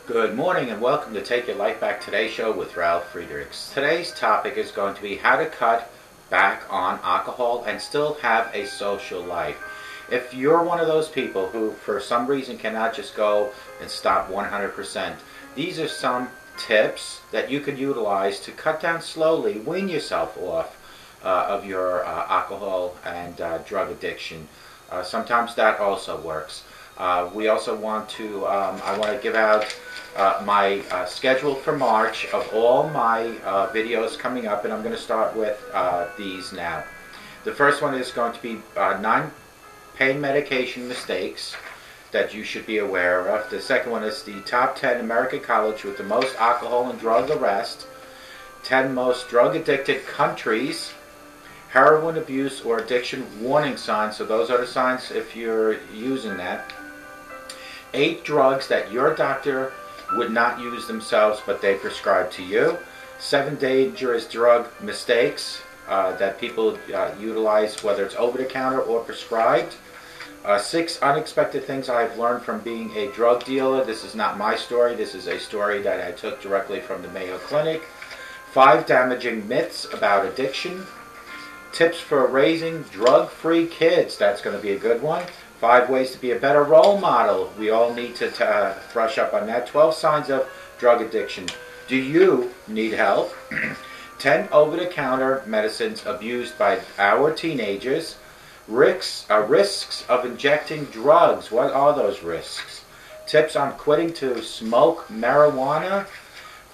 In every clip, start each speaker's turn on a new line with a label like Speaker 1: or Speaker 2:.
Speaker 1: Good morning and welcome to Take Your Life Back Today show with Ralf Friedrichs. Today's topic is going to be how to cut back on alcohol and still have a social life. If you're one of those people who for some reason cannot just go and stop 100%, these are some tips that you can utilize to cut down slowly, wean yourself off of your alcohol and drug addiction. Sometimes that also works. We also want to, I want to give out my schedule for March of all my videos coming up, and I'm going to start with these now. The first one is going to be non-pain medication mistakes that you should be aware of. The second one is the top 10 American college with the most alcohol and drug arrest, 10 most drug-addicted countries, heroin abuse or addiction warning signs, so those are the signs if you're using that, 8 drugs that your doctor would not use themselves but they prescribe to you, 7 dangerous drug mistakes that people utilize whether it's over the counter or prescribed, 6 unexpected things I've learned from being a drug dealer. This is not my story, this is a story that I took directly from the Mayo Clinic. 5 damaging myths about addiction, tips for raising drug-free kids, that's going to be a good one. 5 ways to be a better role model. We all need to brush up on that. 12 signs of drug addiction. Do you need help? 10 over-the-counter medicines abused by our teenagers. Risks of injecting drugs. What are those risks? Tips on quitting to smoke marijuana.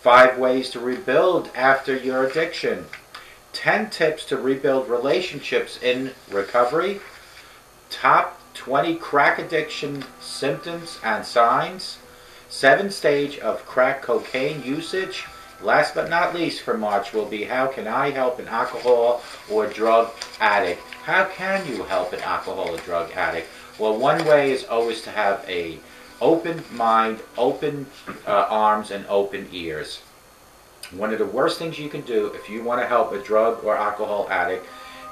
Speaker 1: 5 ways to rebuild after your addiction. 10 tips to rebuild relationships in recovery. Top 20 crack addiction symptoms and signs. 7 stage of crack cocaine usage. Last but not least for March will be how can I help an alcohol or drug addict. How can you help an alcohol or drug addict? Well, one way is always to have a open mind, open arms, and open ears. One of the worst things you can do if you want to help a drug or alcohol addict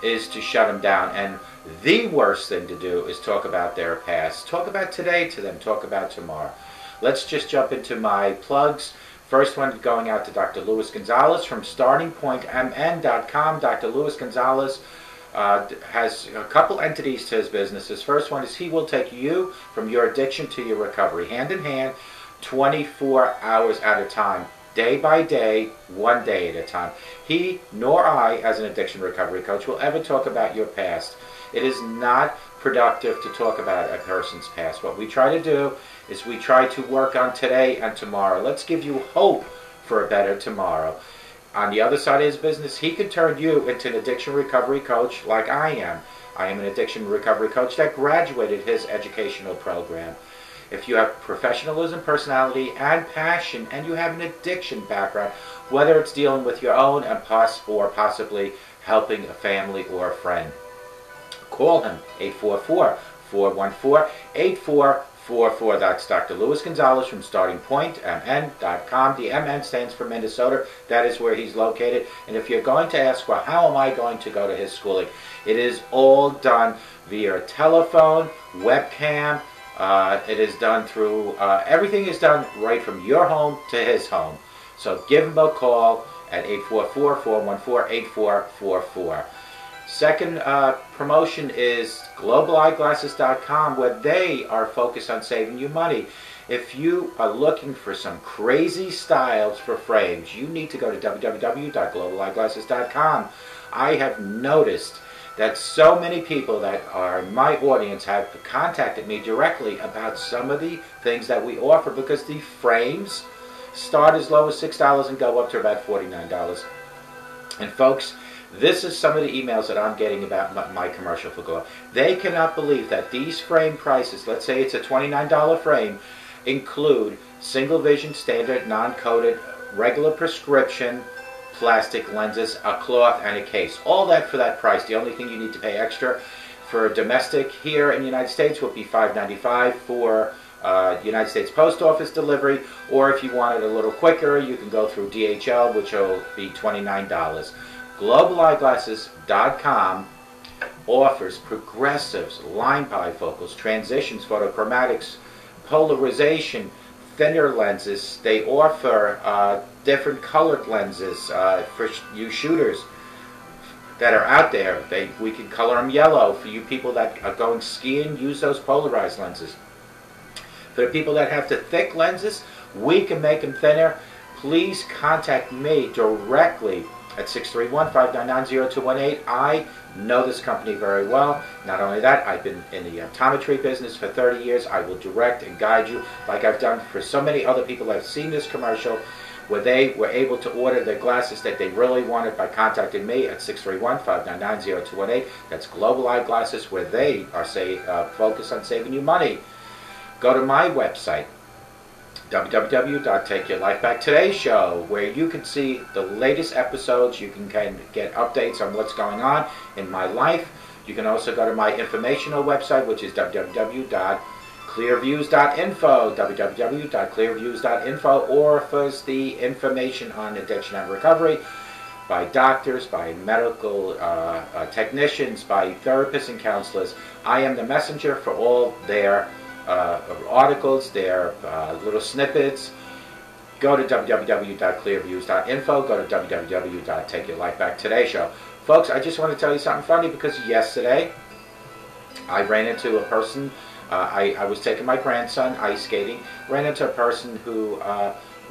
Speaker 1: is to shut them down. And the worst thing to do is talk about their past. Talk about today to them. Talk about tomorrow. Let's just jump into my plugs. First one going out to Dr. Luis Gonzalez from startingpointmn.com. Dr. Luis Gonzalez has a couple entities to his business. His first one is he will take you from your addiction to your recovery, hand in hand, 24 hours at a time. Day by day, one day at a time. He nor I, as an addiction recovery coach, will ever talk about your past. It is not productive to talk about a person's past. What we try to do is we try to work on today and tomorrow. Let's give you hope for a better tomorrow. On the other side of his business, he can turn you into an addiction recovery coach like I am. I am an addiction recovery coach that graduated his educational program. If you have professionalism, personality, and passion, and you have an addiction background, whether it's dealing with your own and possibly helping a family or a friend, call him, 844-414-8444. That's Dr. Luis Gonzalez from startingpointmn.com. The MN stands for Minnesota. That is where he's located. And if you're going to ask, well, how am I going to go to his schooling? It is all done via telephone, webcam. It is done through, everything is done right from your home to his home. So give him a call at 844-414-8444. Second promotion is globaleyeglasses.com, where they are focused on saving you money. If you are looking for some crazy styles for frames, you need to go to www.globaleyeglasses.com. I have noticed that so many people that are in my audience have contacted me directly about some of the things that we offer, because the frames start as low as $6 and go up to about $49. And folks, this is some of the emails that I'm getting about my commercial for Glow. They cannot believe that these frame prices, let's say it's a $29 frame, include single vision, standard, non-coated, regular prescription, plastic lenses, a cloth, and a case. All that for that price. The only thing you need to pay extra for domestic here in the United States would be $5.95 for United States Post Office delivery, or if you want it a little quicker, you can go through DHL, which will be $29. globaleyeglasses.com offers progressives, line bifocals, transitions, photochromatics, polarization, thinner lenses. They offer different colored lenses for you shooters that are out there. We can color them yellow. For you people that are going skiing, use those polarized lenses. For the people that have the thick lenses, we can make them thinner. Please contact me directly at 631-599-0218. I know this company very well. Not only that, I've been in the optometry business for 30 years. I will direct and guide you like I've done for so many other people that have seen this commercial, where they were able to order the glasses that they really wanted by contacting me at 631-599-0218. That's Global Eyeglasses, where they are focused on saving you money. Go to my website, www.takeyourlifebacktoday show, where you can see the latest episodes. You can get updates on what's going on in my life. You can also go to my informational website, which is www.clearviews.info, www.clearviews.info, or offers the information on addiction and recovery by doctors, by medical technicians, by therapists and counselors. I am the messenger for all their articles, their little snippets. Go to www.clearviews.info. Go to www.takeyourlifebacktoday show. Folks, I just want to tell you something funny, because yesterday I ran into a person. I was taking my grandson ice skating, ran into a person who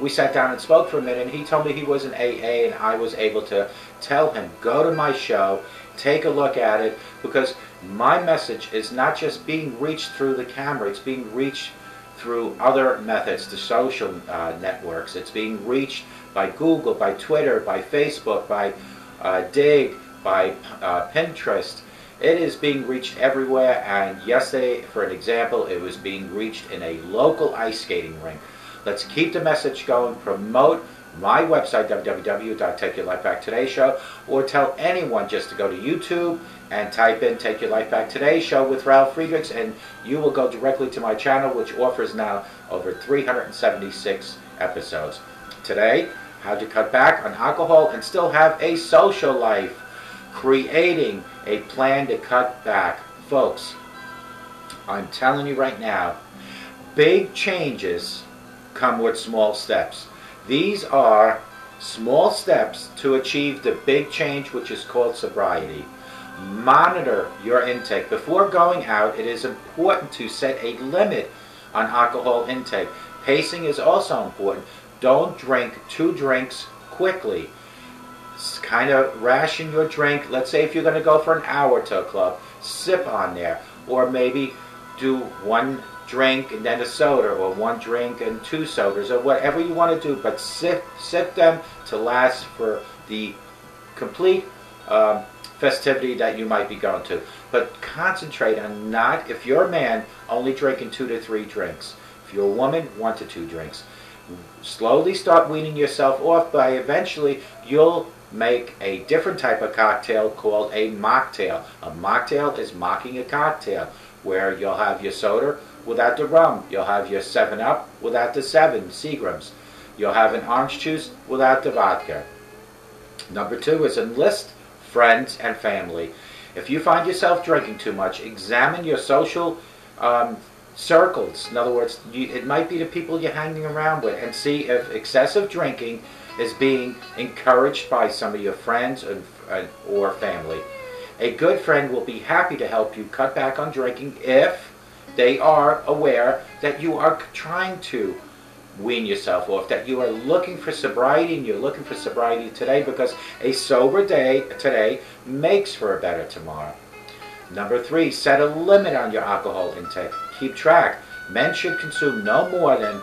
Speaker 1: we sat down and spoke for a minute, and he told me he was an AA, and I was able to tell him, go to my show, take a look at it, because my message is not just being reached through the camera, it's being reached through other methods, the social networks. It's being reached by Google, by Twitter, by Facebook, by Dig, by Pinterest. It is being reached everywhere, and yesterday, for an example, it was being reached in a local ice skating rink. Let's keep the message going, promote my website, www.takeyourlifebacktoday show, or tell anyone just to go to YouTube and type in Take Your Life Back Today show with Ralf Friedrichs, and you will go directly to my channel, which offers now over 376 episodes. Today, how to cut back on alcohol and still have a social life. Creating a plan to cut back. Folks, I'm telling you right now, big changes come with small steps. These are small steps to achieve the big change, which is called sobriety. Monitor your intake. Before going out, it is important to set a limit on alcohol intake. Pacing is also important. Don't drink 2 drinks quickly. Kind of ration your drink. Let's say if you're going to go for an hour to a club, sip on there. Or maybe do 1 drink and then a soda, or 1 drink and 2 sodas, or whatever you want to do. But sip them to last for the complete festivity that you might be going to. But concentrate on not, if you're a man, only drinking 2 to 3 drinks. If you're a woman, 1 to 2 drinks. Slowly start weaning yourself off, by eventually you'll make a different type of cocktail called a mocktail. A mocktail is mocking a cocktail, where you'll have your soda without the rum. You'll have your 7-Up without the 7 Seagrams. You'll have an orange juice without the vodka. Number 2 is enlist friends and family. If you find yourself drinking too much, examine your social circles. In other words, it might be the people you're hanging around with, and see if excessive drinking is being encouraged by some of your friends or family. A good friend will be happy to help you cut back on drinking if they are aware that you are trying to wean yourself off, that you are looking for sobriety, and you're looking for sobriety today, because a sober day today makes for a better tomorrow. Number 3, set a limit on your alcohol intake. Keep track. Men should consume no more than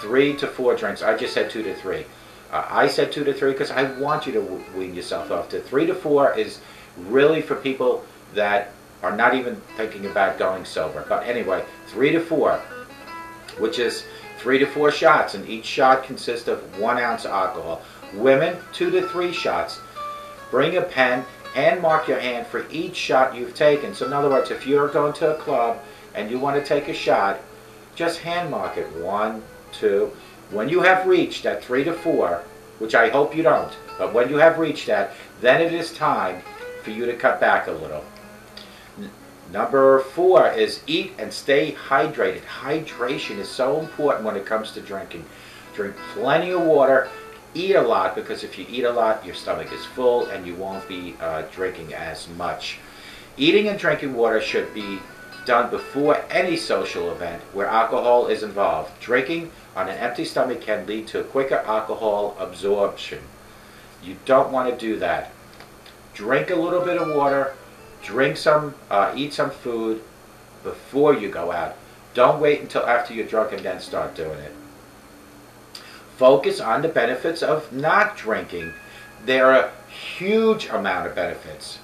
Speaker 1: 3 to 4 drinks. I just said 2 to 3. I said 2 to 3 because I want you to wean yourself off. The 3 to 4 is really for people that are not even thinking about going sober. But anyway, 3 to 4, which is 3 to 4 shots, and each shot consists of 1 ounce of alcohol. Women, 2 to 3 shots. Bring a pen and mark your hand for each shot you've taken. So in other words, if you're going to a club and you want to take a shot, just hand mark it. 1, 2. When you have reached that 3 to 4, which I hope you don't, but when you have reached that, then it is time for you to cut back a little. Number 4 is eat and stay hydrated. Hydration is so important when it comes to drinking. Drink plenty of water. Eat a lot, because if you eat a lot, your stomach is full and you won't be drinking as much. Eating and drinking water should be done before any social event where alcohol is involved. Drinking on an empty stomach can lead to quicker alcohol absorption. You don't want to do that. Drink a little bit of water, eat some food before you go out. Don't wait until after you're drunk and then start doing it. Focus on the benefits of not drinking. There are a huge amount of benefits.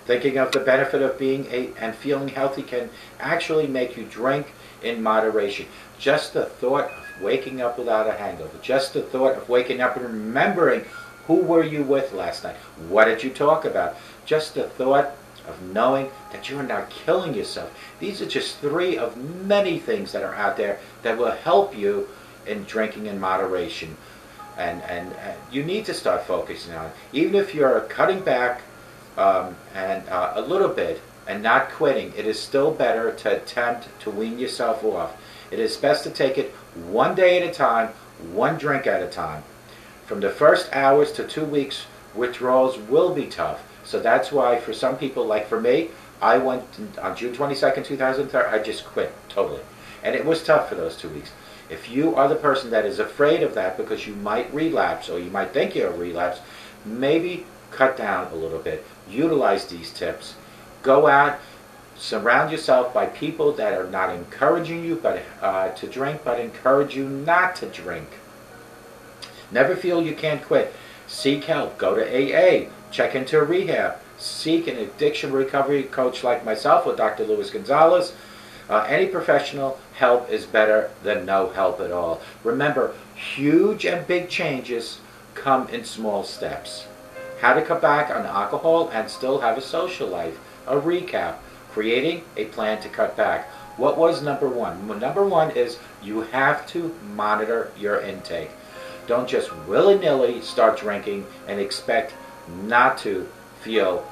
Speaker 1: Thinking of the benefit of being and feeling healthy can actually make you drink in moderation. Just the thought of waking up without a hangover, just the thought of waking up and remembering who were you with last night, what did you talk about, just the thought of knowing that you are not killing yourself. These are just 3 of many things that are out there that will help you in drinking in moderation. And you need to start focusing on it. Even if you're cutting back a little bit and not quitting, it is still better to attempt to wean yourself off. It is best to take it one day at a time, one drink at a time. From the first hours to 2 weeks, withdrawals will be tough. So that's why for some people, like for me, I went on June 22nd, 2003, I just quit totally. And it was tough for those 2 weeks. If you are the person that is afraid of that because you might relapse or you might think you're a relapse, maybe cut down a little bit. Utilize these tips. Go out, surround yourself by people that are not encouraging you to drink, but encourage you not to drink. Never feel you can't quit. Seek help. Go to AA. Check into rehab. Seek an addiction recovery coach like myself or Dr. Luis Gonzalez. Any professional help is better than no help at all. Remember, huge and big changes come in small steps. How to cut back on alcohol and still have a social life. A recap. Creating a plan to cut back. What was number 1? Well, number 1 is you have to monitor your intake. Don't just willy-nilly start drinking and expect not to feel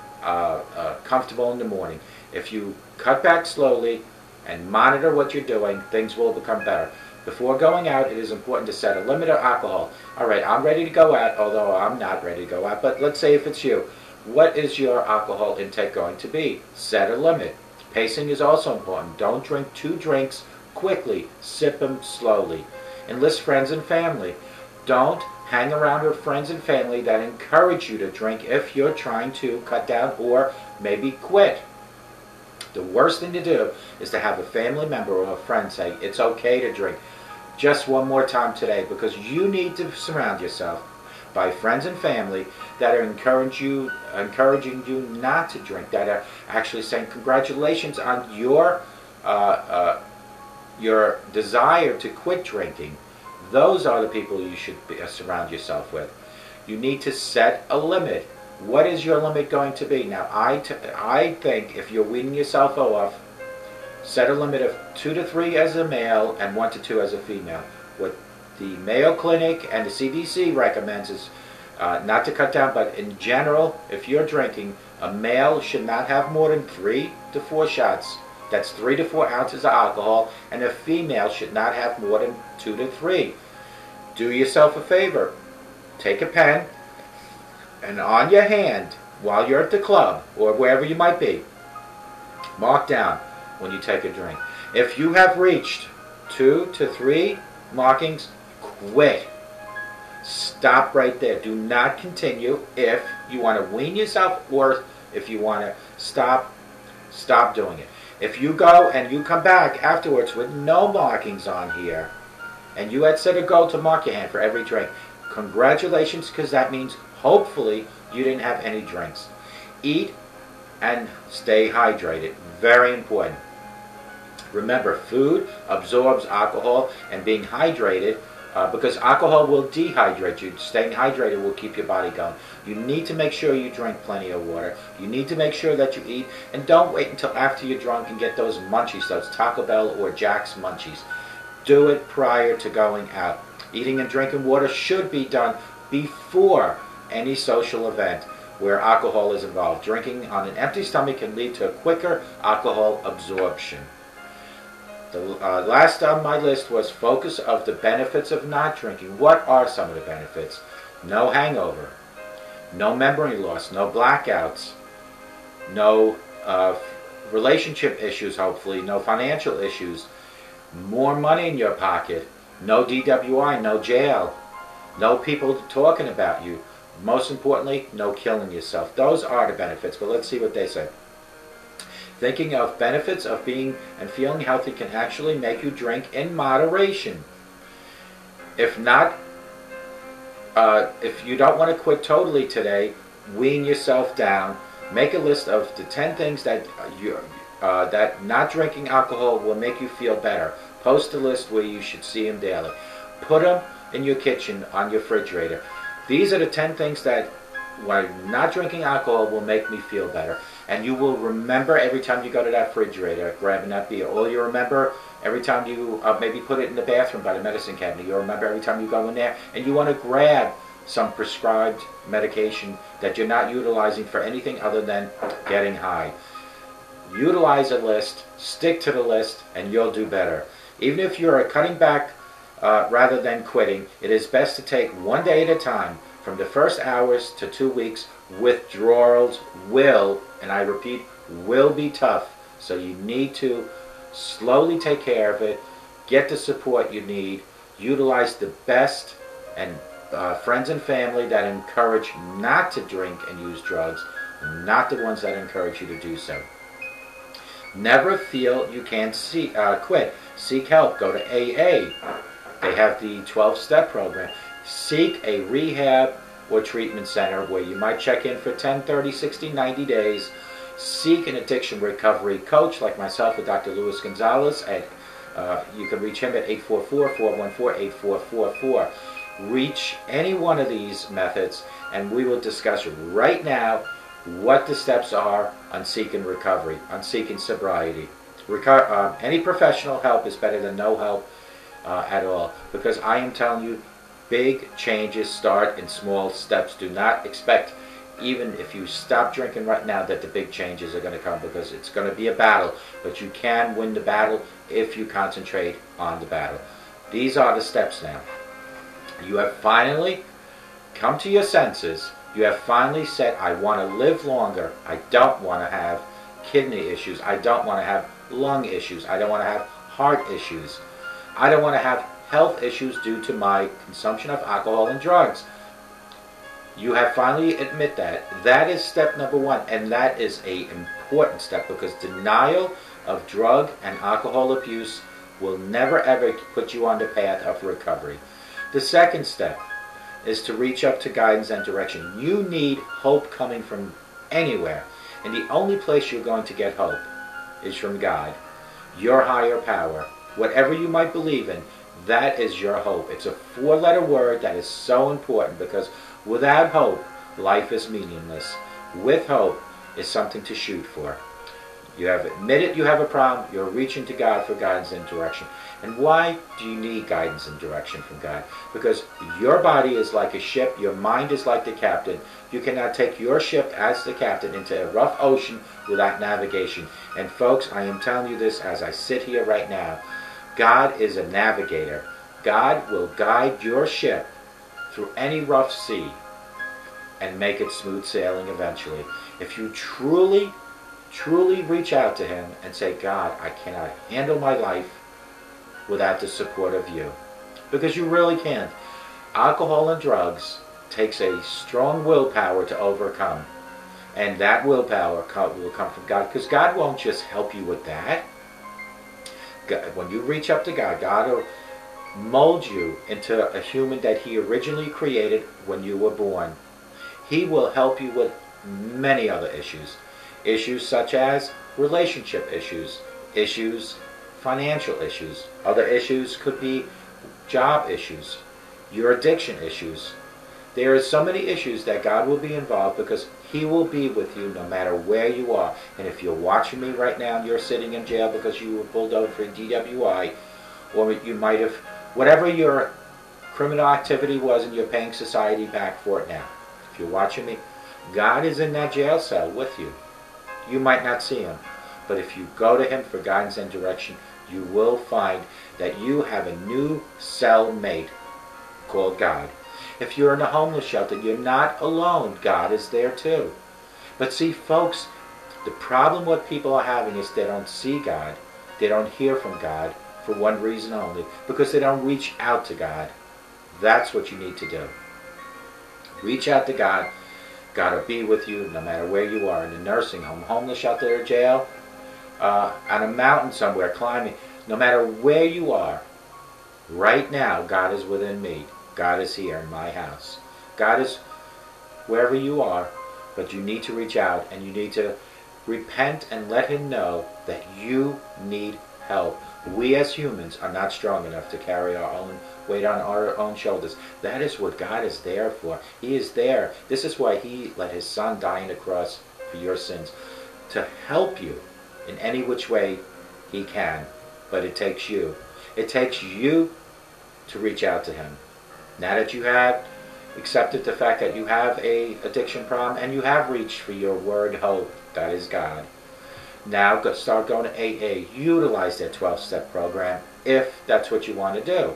Speaker 1: comfortable in the morning. If you cut back slowly and monitor what you're doing, things will become better. Before going out, it is important to set a limit of alcohol. All right, I'm ready to go out, although I'm not ready to go out, but let's say if it's you. What is your alcohol intake going to be? Set a limit. Pacing is also important. Don't drink 2 drinks quickly. Sip them slowly. Enlist friends and family. Don't hang around with friends and family that encourage you to drink if you're trying to cut down or maybe quit. The worst thing to do is to have a family member or a friend say, it's okay to drink just one more time today, because you need to surround yourself by friends and family that are encouraging you not to drink, that are actually saying congratulations on your desire to quit drinking. Those are the people you should surround yourself with. You need to set a limit. What is your limit going to be? Now, I think if you're weaning yourself off, set a limit of 2 to 3 as a male and 1 to 2 as a female. What the Mayo Clinic and the CDC recommends is not to cut down, but in general, if you're drinking, a male should not have more than 3 to 4 shots. That's 3 to 4 ounces of alcohol, and a female should not have more than 2 to 3. Do yourself a favor. Take a pen, and on your hand, while you're at the club, or wherever you might be, mark down when you take a drink. If you have reached 2 to 3 markings, quit. Stop right there. Do not continue. If you want to wean yourself, or if you want to stop doing it. If you go and you come back afterwards with no markings on here, and you had set a goal to mark your hand for every drink, congratulations, because that means hopefully you didn't have any drinks. Eat and stay hydrated. Very important. Remember, food absorbs alcohol, and being hydrated, because alcohol will dehydrate you. Staying hydrated will keep your body going. You need to make sure you drink plenty of water. You need to make sure that you eat, and don't wait until after you're drunk and get those munchies, those Taco Bell or Jack's munchies. Do it prior to going out. Eating and drinking water should be done before any social event. where alcohol is involved. Drinking on an empty stomach can lead to a quicker alcohol absorption. The last on my list was focus of the benefits of not drinking. What are some of the benefits? No hangover, no memory loss, no blackouts, no relationship issues, hopefully, no financial issues, more money in your pocket, no DWI, no jail, no people talking about you. Most importantly, no killing yourself. Those are the benefits, but let's see what they say. Thinking of benefits of being and feeling healthy can actually make you drink in moderation. If not, if you don't want to quit totally today, wean yourself down. Make a list of the 10 things that that not drinking alcohol will make you feel better. Post a list where you should see them daily. Put them in your kitchen, on your refrigerator. These are the 10 things that why not drinking alcohol will make me feel better. And you will remember every time you go to that refrigerator grabbing that beer. Or you remember every time you maybe put it in the bathroom by the medicine cabinet. You'll remember every time you go in there and you want to grab some prescribed medication that you're not utilizing for anything other than getting high. Utilize a list, stick to the list, and you'll do better. Even if you're cutting back rather than quitting, it is best to take one day at a time. From the first hours to 2 weeks, withdrawals will, and I repeat, will be tough. So you need to slowly take care of it, get the support you need, utilize the best and friends and family that encourage not to drink and use drugs, not the ones that encourage you to do so. Never feel you can't quit. Seek help. Go to AA. They have the 12-step program. Seek a rehab or treatment center where you might check in for 10, 30, 60, 90 days. Seek an addiction recovery coach like myself or Dr. Luis Gonzalez. You can reach him at 844-414-8444. Reach any one of these methods and we will discuss right now what the steps are on seeking recovery, on seeking sobriety. Any professional help is better than no help at all, because I am telling you, big changes start in small steps. Do not expect, even if you stop drinking right now, that the big changes are going to come, because it's going to be a battle, but you can win the battle if you concentrate on the battle. These are the steps now. You have finally come to your senses. You have finally said, I want to live longer. I don't want to have kidney issues. I don't want to have lung issues. I don't want to have heart issues. I don't want to have health issues due to my consumption of alcohol and drugs. You have finally admit that. That is step number one, and that is an important step, because denial of drug and alcohol abuse will never ever put you on the path of recovery. The second step is to reach up to guidance and direction. You need hope coming from anywhere. And the only place you're going to get hope is from God, your higher power. Whatever you might believe in, that is your hope. It's a 4-letter word that is so important, because without hope, life is meaningless. With hope is something to shoot for. You have admitted you have a problem. You're reaching to God for guidance and direction. And why do you need guidance and direction from God? Because your body is like a ship. Your mind is like the captain. You cannot take your ship as the captain into a rough ocean without navigation. And folks, I am telling you this as I sit here right now. God is a navigator. God will guide your ship through any rough sea and make it smooth sailing eventually. If you truly reach out to Him and say, God, I cannot handle my life without the support of you. Because you really can't. Alcohol and drugs takes a strong willpower to overcome. And that willpower will come from God, because God won't just help you with that. God, when you reach up to God, God will mold you into a human that He originally created when you were born. He will help you with many other issues. Issues such as relationship issues, financial issues. Other issues could be job issues, your addiction issues. There are so many issues that God will be involved, because He will be with you no matter where you are. And if you're watching me right now and you're sitting in jail because you were pulled over for DWI, or you might have, whatever your criminal activity was, and you're paying society back for it now. If you're watching me, God is in that jail cell with you. You might not see him, but if you go to him for guidance and direction, you will find that you have a new cellmate called God. If you're in a homeless shelter, you're not alone. God is there too. But see, folks, the problem what people are having is they don't see God. They don't hear from God for one reason only, because they don't reach out to God. That's what you need to do. Reach out to God. God will be with you no matter where you are, in a nursing home, homeless shelter, or jail, on a mountain somewhere, climbing. No matter where you are, right now, God is within me. God is here in my house. God is wherever you are, but you need to reach out and you need to repent and let him know that you need help. We as humans are not strong enough to carry our own weight on our own shoulders. That is what God is there for. He is there. This is why he let his son die on the cross for your sins, to help you in any which way he can. But it takes you. It takes you to reach out to him. Now that you have accepted the fact that you have a addiction problem and you have reached for your word hope, that is God. Now start going to AA. Utilize that 12-step program if that's what you want to do.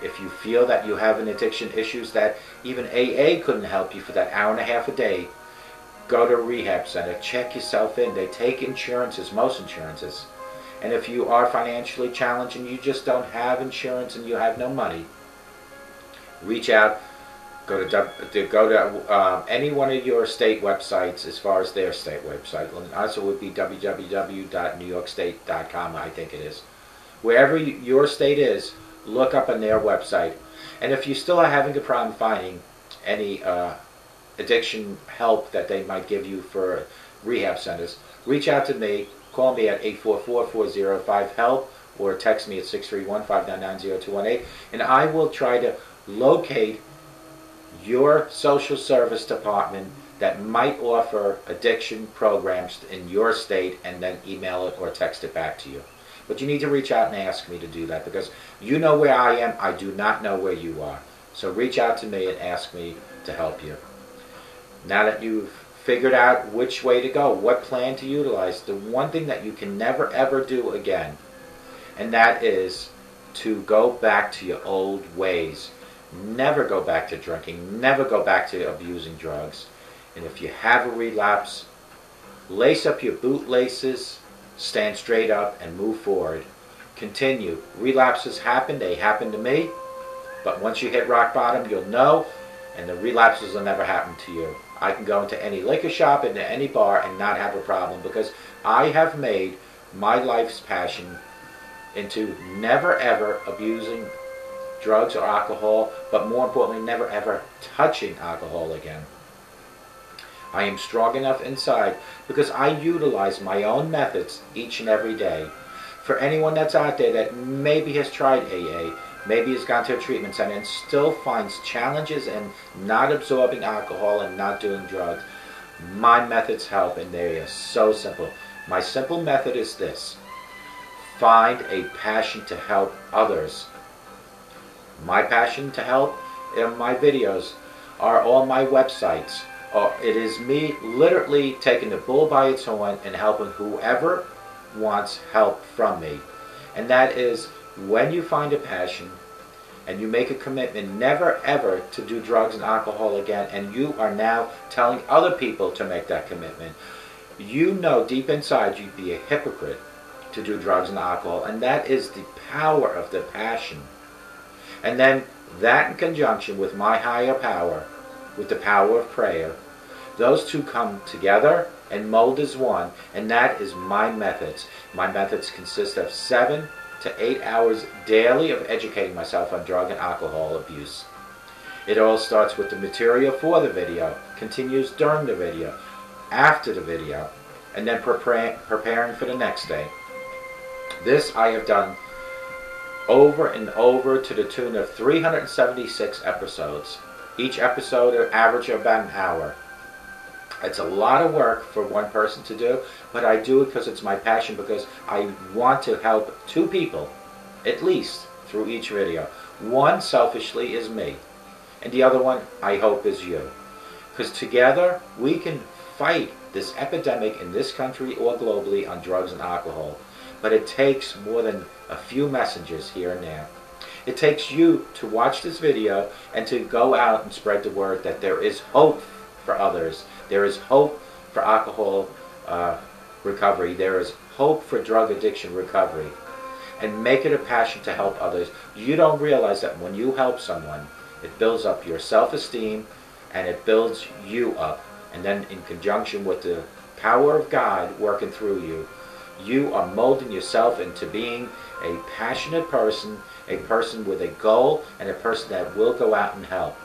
Speaker 1: If you feel that you have an addiction issues that even AA couldn't help you for that hour and a half a day, go to a rehab center. Check yourself in. They take insurances, most insurances. And if you are financially challenged and you just don't have insurance and you have no money, reach out. Go to any one of your state websites as far as their state website. And also would be www.newyorkstate.com, I think it is. Wherever your state is, look up on their website. And if you still are having a problem finding any addiction help that they might give you for rehab centers, reach out to me. Call me at 844-405-HELP or text me at 631-599-0218, and I will try to locate your social service department that might offer addiction programs in your state and then email it or text it back to you. But you need to reach out and ask me to do that, because you know where I am. I do not know where you are. So reach out to me and ask me to help you. Now that you've figured out which way to go, what plan to utilize, the one thing that you can never ever do again, and that is to go back to your old ways. Never go back to drinking, never go back to abusing drugs. And if you have a relapse, lace up your bootlaces, stand straight up and move forward. Continue. Relapses happen, they happen to me, but once you hit rock bottom, you'll know, and the relapses will never happen to you. I can go into any liquor shop, into any bar, and not have a problem, because I have made my life's passion into never ever abusing drugs or alcohol, but more importantly, never ever touching alcohol again. I am strong enough inside because I utilize my own methods each and every day. For anyone that's out there that maybe has tried AA, maybe has gone to a treatment center and still finds challenges in not absorbing alcohol and not doing drugs, my methods help, and they are so simple. My simple method is this: find a passion to help others. My passion to help in my videos are all my websites. It is me literally taking the bull by its horn and helping whoever wants help from me. And that is, when you find a passion and you make a commitment never ever to do drugs and alcohol again, and you are now telling other people to make that commitment, you know deep inside you'd be a hypocrite to do drugs and alcohol, and that is the power of the passion. And then that in conjunction with my higher power, with the power of prayer, those two come together and mold as one, and that is my methods. My methods consist of 7 to 8 hours daily of educating myself on drug and alcohol abuse. It all starts with the material for the video, continues during the video, after the video, and then preparing for the next day. This I have done over and over to the tune of 376 episodes. Each episode average about an hour. It's a lot of work for one person to do, but I do it because it's my passion, because I want to help 2 people, at least, through each video. One, selfishly, is me, and the other one, I hope, is you. Because together we can fight this epidemic in this country or globally on drugs and alcohol. But it takes more than a few messengers here and there. It takes you to watch this video and to go out and spread the word that there is hope for others. There is hope for alcohol recovery. There is hope for drug addiction recovery. And make it a passion to help others. You don't realize that when you help someone, it builds up your self-esteem and it builds you up. And then in conjunction with the power of God working through you, you are molding yourself into being a passionate person, a person with a goal, and a person that will go out and help.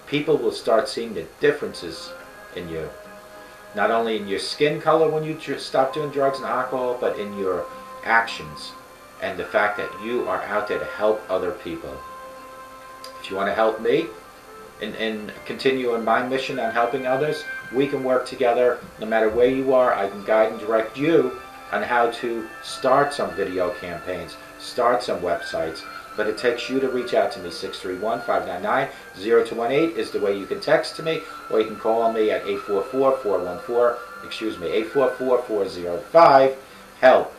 Speaker 1: People will start seeing the differences in you. Not only in your skin color when you stop doing drugs and alcohol, but in your actions and the fact that you are out there to help other people. If you want to help me and continue in my mission on helping others, we can work together. No matter where you are, I can guide and direct you on how to start some video campaigns, start some websites. But it takes you to reach out to me. 631-599-0218 is the way you can text to me, or you can call me at 844-405-HELP.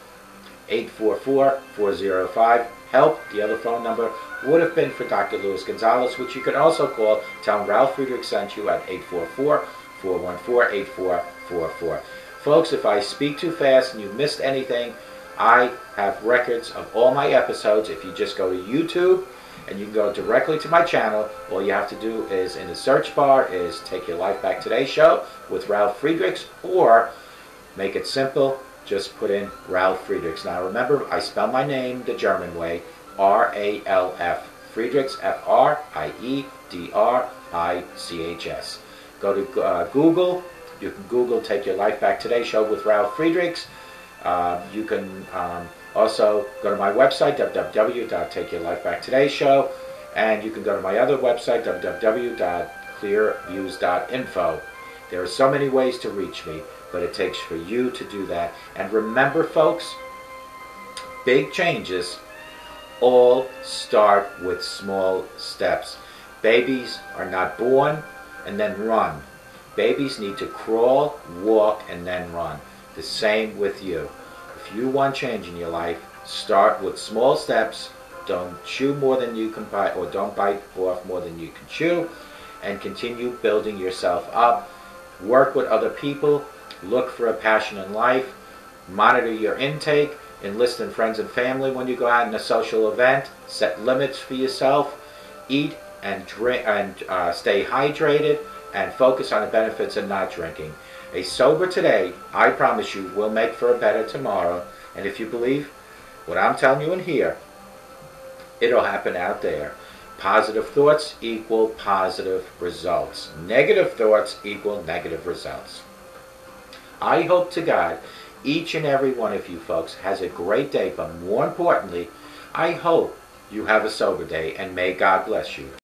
Speaker 1: 844-405-HELP. The other phone number would have been for Dr. Luis Gonzalez, which you can also call. Tell him Ralf Friedrichs sent you at 844-414-8444. Folks, if I speak too fast and you missed anything, I have records of all my episodes. If you just go to YouTube and you can go directly to my channel, all you have to do is in the search bar is Take Your Life Back Today Show with Ralf Friedrichs, or make it simple, just put in Ralf Friedrichs. Now remember, I spell my name the German way, R-A-L-F, Friedrichs, F-R-I-E-D-R-I-C-H-S. Go to Google. You can Google Take Your Life Back Today Show with Ralf Friedrichs. You can also go to my website, www.takeyourlifebacktodayShow, and you can go to my other website, www.clearviews.info. There are so many ways to reach me, but it takes for you to do that. And remember, folks, big changes all start with small steps. Babies are not born and then run. Babies need to crawl, walk, and then run. The same with you. If you want change in your life, start with small steps. Don't chew more than you can bite, or don't bite off more than you can chew, and continue building yourself up. Work with other people. Look for a passion in life. Monitor your intake. Enlist in friends and family when you go out in a social event. Set limits for yourself. Eat and drink and stay hydrated, and focus on the benefits of not drinking. A sober today, I promise you, will make for a better tomorrow. And if you believe what I'm telling you in here, it'll happen out there. Positive thoughts equal positive results. Negative thoughts equal negative results. I hope to God each and every one of you folks has a great day, but more importantly, I hope you have a sober day, and may God bless you.